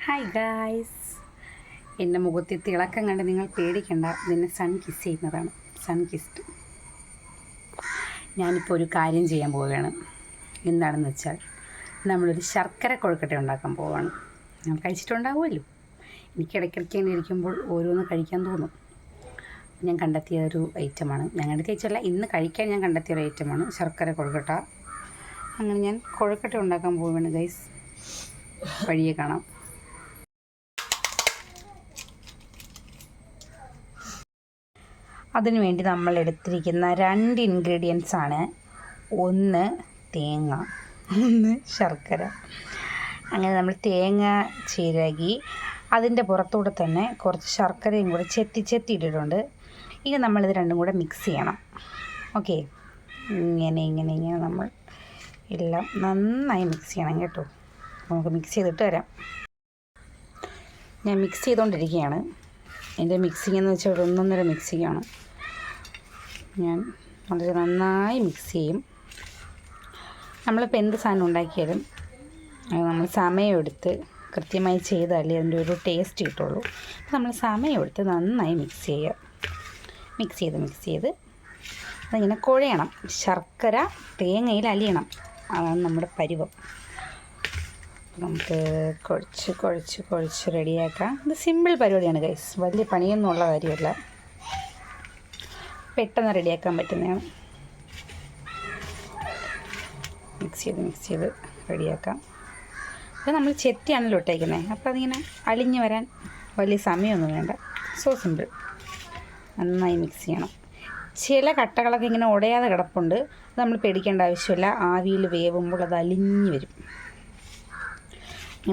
Hi guys, എൻ്റെ മുഖത്തെ തിളക്കം കണ്ട് നിങ്ങൾ പേടിക്കണ്ട. ഇതിനെ സൺ കിസ് ചെയ്യുന്നതാണ്. Sun kissed. ഞാനിപ്പോൾ ഒരു കാര്യം ചെയ്യാൻ പോവുകയാണ്. എന്താണെന്ന് വെച്ചാൽ നമ്മളൊരു ശർക്കര കൊഴുക്കട്ട ഉണ്ടാക്കാൻ പോവുകയാണ്. ഞാൻ കഴിച്ചിട്ടുണ്ടാവുമല്ലോ. എനിക്ക് ഇടയ്ക്കിടയ്ക്ക് ഇങ്ങനെ ഇരിക്കുമ്പോൾ ഓരോന്ന് കഴിക്കാൻ തോന്നും. ഞാൻ കണ്ടെത്തിയ ഒരു ഐറ്റമാണ്. ഞാൻ കണ്ടെത്തിയല്ല, ഇന്ന് കഴിക്കാൻ ഞാൻ കണ്ടെത്തിയ ഒരു ഐറ്റമാണ് ശർക്കര കൊഴുക്കട്ട. അങ്ങനെ ഞാൻ കൊഴുക്കട്ട ഉണ്ടാക്കാൻ പോവുകയാണ് ഗൈസ്. വഴിയെ കാണാം. അതിനുവേണ്ടി നമ്മൾ എടുത്തിരിക്കുന്ന 2 ഇൻഗ്രീഡിയൻസ് ആണ്. ഒന്ന് തേങ്ങ, ഒന്ന് ശർക്കര. അങ്ങനെ നമ്മൾ തേങ്ങ ചിരകി അതിൻ്റെ പുറത്തൂടെ തന്നെ കുറച്ച് ശർക്കരയും കൂടെ ചെത്തി ഇട്ടിട്ടുണ്ട്. ഇനി നമ്മളിത് രണ്ടും കൂടെ മിക്സ് ചെയ്യണം. ഓക്കെ, ഇങ്ങനെ നമ്മൾ എല്ലാം നന്നായി മിക്സ് ചെയ്യണം കേട്ടോ. നമുക്ക് മിക്സ് ചെയ്തിട്ട് വരാം. ഞാൻ മിക്സ് ചെയ്തുകൊണ്ടിരിക്കുകയാണ്. എൻ്റെ മിക്സിംഗ് എന്ന് വെച്ചാൽ ഒരു 1.5 മിക്സിങ്ങാണ്. ഞാൻ വളരെ നന്നായി മിക്സ് ചെയ്യും. നമ്മളിപ്പോൾ എന്ത് സാധനം ഉണ്ടാക്കിയാലും നമ്മൾ സമയമെടുത്ത് കൃത്യമായി ചെയ്താലേ അതിൻ്റെ ഒരു ടേസ്റ്റ് കിട്ടുള്ളൂ. നമ്മൾ സമയമെടുത്ത് നന്നായി മിക്സ് ചെയ്യുക. മിക്സ് ചെയ്ത് അതിങ്ങനെ കുഴയണം. ശർക്കര തേങ്ങയിൽ അലിയണം. അതാണ് നമ്മുടെ പരുവം. നമുക്ക് കുഴച്ച് റെഡിയാക്കാം. ഇത് സിമ്പിൾ പരിപാടിയാണ് ഗൈസ്. വലിയ പണിയൊന്നുമുള്ള കാര്യമല്ല. പെട്ടെന്ന് റെഡിയാക്കാൻ പറ്റുന്നതാണ്. മിക്സ് ചെയ്ത് റെഡിയാക്കാം. അത് നമ്മൾ ചെത്തിയാണല്ലോ ഇട്ടേക്കുന്നത്. അപ്പോൾ അതിങ്ങനെ അലിഞ്ഞ് വരാൻ വലിയ സമയമൊന്നും വേണ്ട. So simple. നന്നായി മിക്സ് ചെയ്യണം. ചില കട്ടകളൊക്കെ ഇങ്ങനെ ഉടയാതെ കിടപ്പുണ്ട്. അത് നമ്മൾ പേടിക്കേണ്ട ആവശ്യമില്ല. ആവിയിൽ വേവുമ്പോൾ അത് അലിഞ്ഞ് വരും.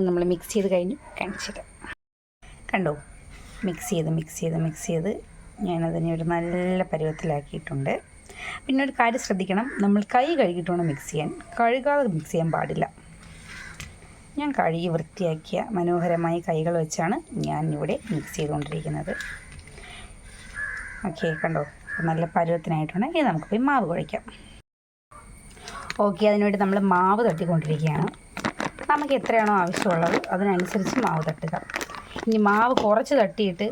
നമ്മൾ മിക്സ് ചെയ്ത് കഴിഞ്ഞു കാണിച്ചിട്ട് കണ്ടോ. മിക്സ് ചെയ്ത് ഞാനതിനെ ഒരു നല്ല പരുവത്തിലാക്കിയിട്ടുണ്ട്. പിന്നെ ഒരു കാര്യം ശ്രദ്ധിക്കണം, നമ്മൾ കൈ കഴുകിയിട്ട് വേണം മിക്സ് ചെയ്യാൻ. കഴുകാതെ മിക്സ് ചെയ്യാൻ പാടില്ല. ഞാൻ കഴുകി വൃത്തിയാക്കിയ മനോഹരമായ കൈകൾ വെച്ചാണ് ഞാൻ ഇവിടെ മിക്സ് ചെയ്തുകൊണ്ടിരിക്കുന്നത്. ഓക്കെ, കണ്ടോ, നല്ല പരുവത്തിനായിട്ടുണ്ട്. ഇനി നമുക്ക് പോയി മാവ് കുഴയ്ക്കാം. ഓക്കെ, അതിനുവേണ്ടി നമ്മൾ മാവ് തട്ടിക്കൊണ്ടിരിക്കുകയാണ്. നമുക്ക് എത്രയാണോ ആവശ്യമുള്ളത് അതിനനുസരിച്ച് മാവ് തട്ടുക. ഇനി മാവ് കുറച്ച് തട്ടിയിട്ട്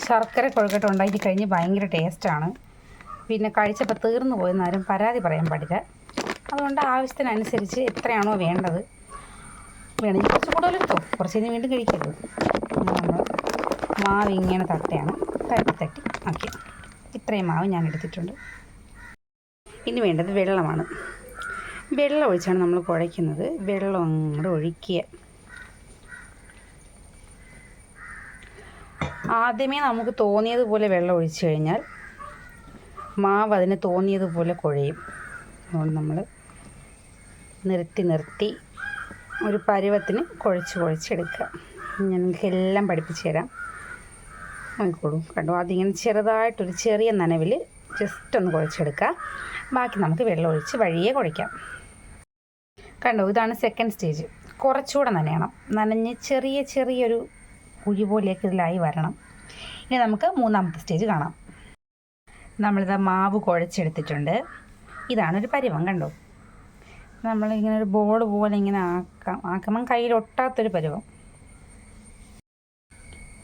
ശർക്കര കൊഴുക്കട്ട ഉണ്ടാക്കി കഴിഞ്ഞ് ഭയങ്കര ടേസ്റ്റാണ്. പിന്നെ കഴിച്ചപ്പോൾ തീർന്നു പോയെന്നാരും പരാതി പറയാൻ പാടില്ല. അതുകൊണ്ട് ആവശ്യത്തിനനുസരിച്ച് എത്രയാണോ വേണ്ടത് വേണമെങ്കിൽ കുറച്ച് കൂടുതൽ എടുത്തോ. കുറച്ച് കഴിഞ്ഞ് വീണ്ടും കഴിക്കരുത്. നമ്മൾ മാവ് ഇങ്ങനെ തട്ടിയാണ് തട്ടി ഓക്കെ. ഇത്രയും മാവ് ഞാൻ എടുത്തിട്ടുണ്ട്. ഇനി വേണ്ടത് വെള്ളമാണ്. വെള്ളം ഒഴിച്ചാണ് നമ്മൾ കുഴയ്ക്കുന്നത്. വെള്ളം അങ്ങോട്ട് ഒഴിക്കുക. ആദ്യമേ നമുക്ക് തോന്നിയതുപോലെ വെള്ളം ഒഴിച്ചു കഴിഞ്ഞാൽ മാവ് അതിന് തോന്നിയതുപോലെ കുഴയും. അതുകൊണ്ട് നമ്മൾ നിർത്തി ഒരു പരുവത്തിന് കുഴച്ചെടുക്കുക. ഞാൻ നിങ്ങൾക്ക് എല്ലാം പഠിപ്പിച്ചു തരാം. നോക്കിക്കോളൂ. കണ്ടോ, അതിങ്ങനെ ചെറുതായിട്ടൊരു ചെറിയ നനവിൽ ജസ്റ്റ് ഒന്ന് കുഴച്ചെടുക്കുക. ബാക്കി നമുക്ക് വെള്ളം ഒഴിച്ച് വഴിയെ കുഴയ്ക്കാം. കണ്ടോ, ഇതാണ് സെക്കൻഡ് സ്റ്റേജ്. കുറച്ചുകൂടെ നനഞ്ഞ് ചെറിയൊരു കുഴി പോലെയൊക്കെ ഇതിലായി വരണം. ഇനി നമുക്ക് മൂന്നാമത്തെ സ്റ്റേജ് കാണാം. നമ്മളിത് മാവ് കുഴച്ചെടുത്തിട്ടുണ്ട്. ഇതാണൊരു പരുവം. കണ്ടോ, നമ്മളിങ്ങനെ ഒരു ബോൾ പോലെ ഇങ്ങനെ ആക്കുമ്പം കയ്യിലൊട്ടാത്തൊരു പരുവം.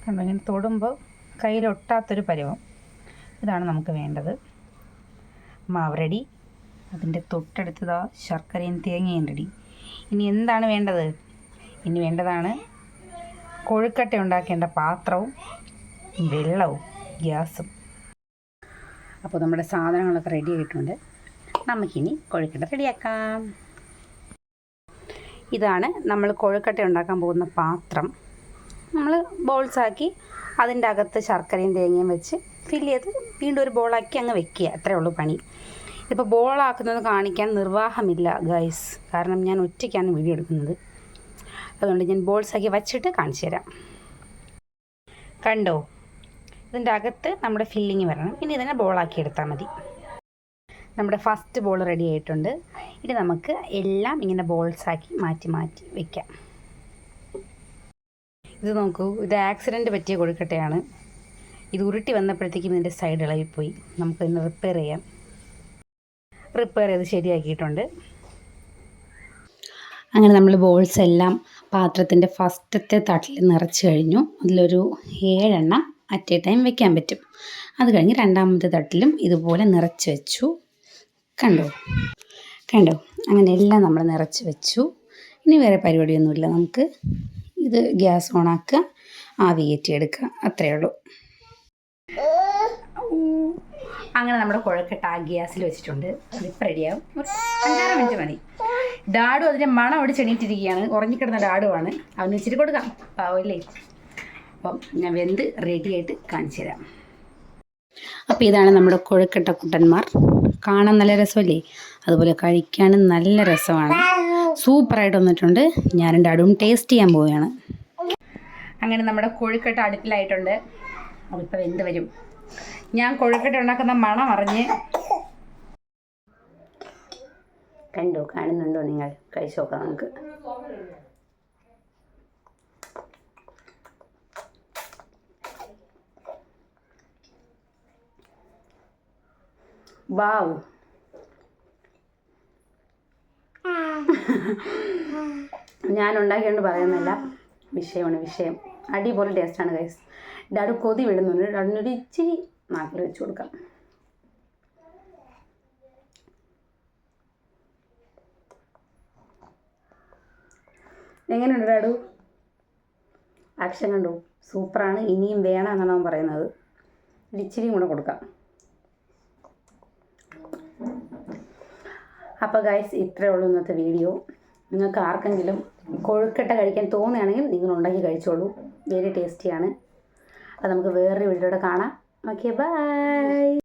കണ്ടോ, ഇങ്ങനെ തൊടുമ്പോൾ കയ്യിലൊട്ടാത്തൊരു പരുവം. ഇതാണ് നമുക്ക് വേണ്ടത്. മാവ് റെഡി. അതിൻ്റെ തൊട്ടടുത്തതാ ശർക്കരയും തേങ്ങയും റെഡി. ഇനി എന്താണ് വേണ്ടത്? ഇനി വേണ്ടതാണ് കൊഴുക്കട്ട ഉണ്ടാക്കേണ്ട പാത്രവും വെള്ളവും ഗ്യാസും. അപ്പോൾ നമ്മുടെ സാധനങ്ങളൊക്കെ റെഡി ആയിട്ടുണ്ട്. നമുക്കിനി കൊഴുക്കട്ട റെഡിയാക്കാം. ഇതാണ് നമ്മൾ കൊഴുക്കട്ട ഉണ്ടാക്കാൻ പോകുന്ന പാത്രം. നമ്മൾ ബോൾസാക്കി അതിൻ്റെ അകത്ത് ശർക്കരയും തേങ്ങയും വെച്ച് ഫില്ല് ചെയ്ത് വീണ്ടും ഒരു ബോളാക്കി അങ്ങ് വെക്കുക. അത്രയേ ഉള്ളൂ പണി. ഇതിപ്പോൾ ബോളാക്കുന്നത് കാണിക്കാൻ നിർവാഹമില്ല ഗൈസ്. കാരണം ഞാൻ ഒറ്റയ്ക്കാണ് വീഡിയോ എടുക്കുന്നത്. അതുകൊണ്ട് ഞാൻ ബോൾസാക്കി വച്ചിട്ട് കാണിച്ചു തരാം. കണ്ടോ, ഇതിൻ്റെ അകത്ത് നമ്മുടെ ഫില്ലിങ് വരണം. ഇനി ഇതിനെ ബോളാക്കി എടുത്താൽ മതി. നമ്മുടെ ഫസ്റ്റ് ബോൾ റെഡി ആയിട്ടുണ്ട്. ഇനി നമുക്ക് എല്ലാം ഇങ്ങനെ ബോൾസാക്കി മാറ്റി വയ്ക്കാം. ഇത് നോക്കൂ, ഇത് ആക്സിഡൻറ്റ് പറ്റിയ കൊഴുക്കട്ടയാണ്. ഇത് ഉരുട്ടി വന്നപ്പോഴത്തേക്കും ഇതിൻ്റെ സൈഡ് ഇളകിപ്പോയി. നമുക്കിതിനെ റിപ്പയർ ചെയ്ത് ശരിയാക്കിയിട്ടുണ്ട്. അങ്ങനെ നമ്മൾ ബോൾസ് എല്ലാം പാത്രത്തിൻ്റെ ഫസ്റ്റത്തെ തട്ടിൽ നിറച്ച് കഴിഞ്ഞു. അതിലൊരു 7 എണ്ണം അറ്റ് എ ടൈം വെക്കാൻ പറ്റും. അത് കഴിഞ്ഞ് രണ്ടാമത്തെ തട്ടിലും ഇതുപോലെ നിറച്ച് വെച്ചു. കണ്ടോ അങ്ങനെ എല്ലാം നമ്മൾ നിറച്ച് വെച്ചു. ഇനി വേറെ പരിപാടിയൊന്നുമില്ല. നമുക്ക് ഇത് ഗ്യാസ് ഓണാക്കുക, ആവി കയറ്റിയെടുക്കുക, അത്രയേ ഉള്ളൂ. അങ്ങനെ നമ്മുടെ കുഴക്കട്ട ആ ഗ്യാസിൽ വെച്ചിട്ടുണ്ട്. അതിപ്പോൾ റെഡിയാവും. 5-6 മിനിറ്റ് മതി. ഡാഡു അതിൻ്റെ മണം അവിടെ ചെണിയിട്ടിരിക്കുകയാണ്. ഉറങ്ങിക്കിടന്ന ഡാഡുവാണ്. അവന് ഇച്ചിരി കൊടുക്കാം, പാവല്ലേ. അപ്പം ഞാൻ വെന്ത് റെഡിയായിട്ട് കാണിച്ചു തരാം. അപ്പോൾ ഇതാണ് നമ്മുടെ കുഴക്കട്ട കുട്ടന്മാർ. കാണാൻ നല്ല രസമല്ലേ, അതുപോലെ കഴിക്കാനും നല്ല രസമാണ്. സൂപ്പറായിട്ട് വന്നിട്ടുണ്ട്. ഞാനും ഡാഡുവും ടേസ്റ്റ് ചെയ്യാൻ പോവുകയാണ്. അങ്ങനെ നമ്മുടെ കൊഴുക്കട്ട അടുപ്പിലായിട്ടുണ്ട്. അതിപ്പോൾ വെന്ത് വരും. ഞാൻ കൊഴുക്കട്ട ഉണ്ടാക്കുന്ന മണം അറിഞ്ഞ് കാണുന്നുണ്ടോ നിങ്ങൾ? കഴിച്ചു നോക്കാം നമുക്ക്. വാവ്, ഞാൻ ഉണ്ടാക്കിയോണ്ട് പറയുന്നില്ല, വിഷയം. അടിപൊളി ടേസ്റ്റാണ് ഗൈസ്. ഡാഡു കൊതി വിടുന്നുണ്ട്. ഡാഡിനൊരു ഇച്ചിരി നാട്ടിൽ വെച്ച് കൊടുക്കാം. എങ്ങനെയുണ്ട് ഡാഡു? ആക്ഷൻ കണ്ടു? സൂപ്പറാണ്. ഇനിയും വേണം എന്നാണ് അവൻ പറയുന്നത്. ഒരു ഇച്ചിരിയും കൂടെ കൊടുക്കാം. അപ്പോൾ ഗൈസ്, ഇത്രയേ ഉള്ളൂ ഇന്നത്തെ വീഡിയോ. നിങ്ങൾക്ക് ആർക്കെങ്കിലും കൊഴുക്കട്ട കഴിക്കാൻ തോന്നുകയാണെങ്കിൽ നിങ്ങൾ ഉണ്ടാക്കി കഴിച്ചോളൂ. വെരി ടേസ്റ്റിയാണ്. അത് നമുക്ക് വേറൊരു വീഡിയോയുടെ കാണാം. Okay, by.